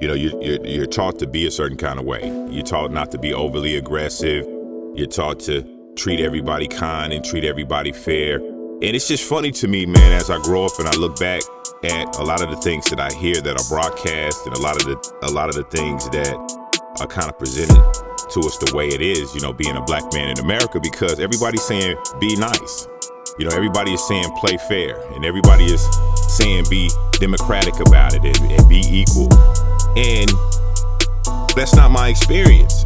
You're taught to be a certain kind of way. You're taught not to be overly aggressive. You're taught to treat everybody kind and treat everybody fair. And it's just funny to me, man, as I grow up and I look back at a lot of the things that I hear that are broadcast and a lot of the things that are kind of presented to us the way it is, being a black man in America, because everybody's saying be nice. Everybody is saying play fair, and everybody is saying be democratic about it and be equal. And that's not my experience.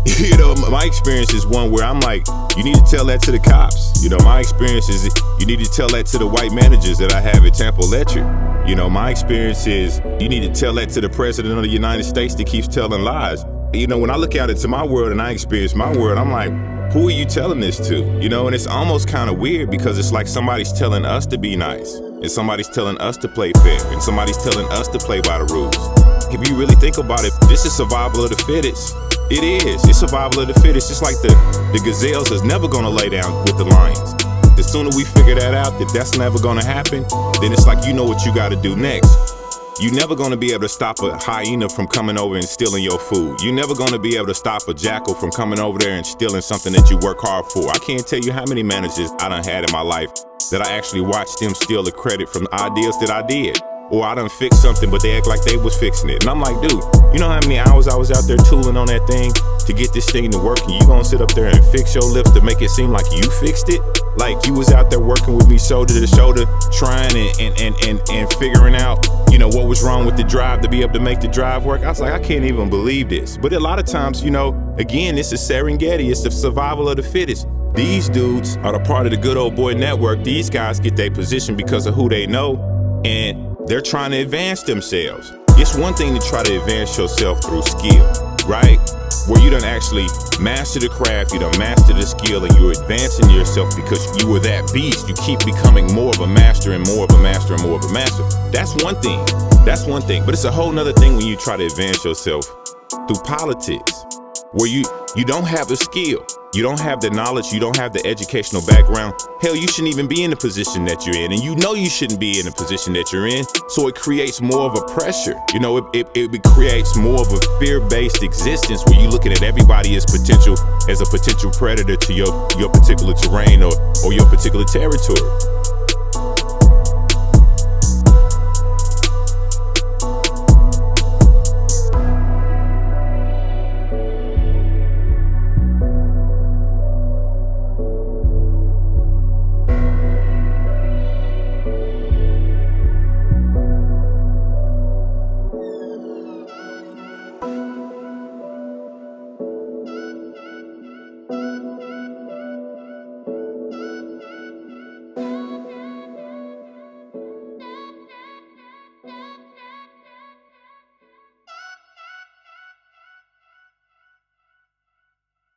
My experience is one where I'm like, you need to tell that to the cops. My experience is you need to tell that to the white managers that I have at Tampa Electric. My experience is you need to tell that to the president of the United States that keeps telling lies. When I look out into my world and I experience my world, I'm like, who are you telling this to? And it's almost kind of weird because it's like somebody's telling us to be nice, and somebody's telling us to play fair, and somebody's telling us to play by the rules. If you really think about it, this is survival of the fittest. It is. It's survival of the fittest. Just like the gazelles is never going to lay down with the lions. The sooner we figure that out, that that's never going to happen, then it's like what you got to do next. You're never going to be able to stop a hyena from coming over and stealing your food. You're never going to be able to stop a jackal from coming over there and stealing something that you work hard for. I can't tell you how many managers I done had in my life that I actually watched them steal the credit from the ideas that I did. Or I done fixed something, but they act like they was fixing it. And I'm like, dude, you know how many hours I was out there tooling on that thing to get this thing to work, and you gonna sit up there and fix your lips to make it seem like you fixed it? Like you was out there working with me shoulder to shoulder, trying and figuring out, what was wrong with the drive to be able to make the drive work. I was like, I can't even believe this. But a lot of times, again, it's a Serengeti. It's the survival of the fittest. These dudes are a part of the good old boy network. These guys get their position because of who they know, and they're trying to advance themselves. It's one thing to try to advance yourself through skill, right? Where you done actually master the craft, you done master the skill, and you're advancing yourself because you were that beast. You keep becoming more of a master and more of a master and more of a master. That's one thing. But it's a whole nother thing when you try to advance yourself through politics, where you don't have the skill. You don't have the knowledge, you don't have the educational background. Hell, you shouldn't even be in the position that you're in, and you shouldn't be in the position that you're in. So it creates more of a pressure. It creates more of a fear-based existence where you're looking at everybody as a potential predator to your particular terrain or your particular territory.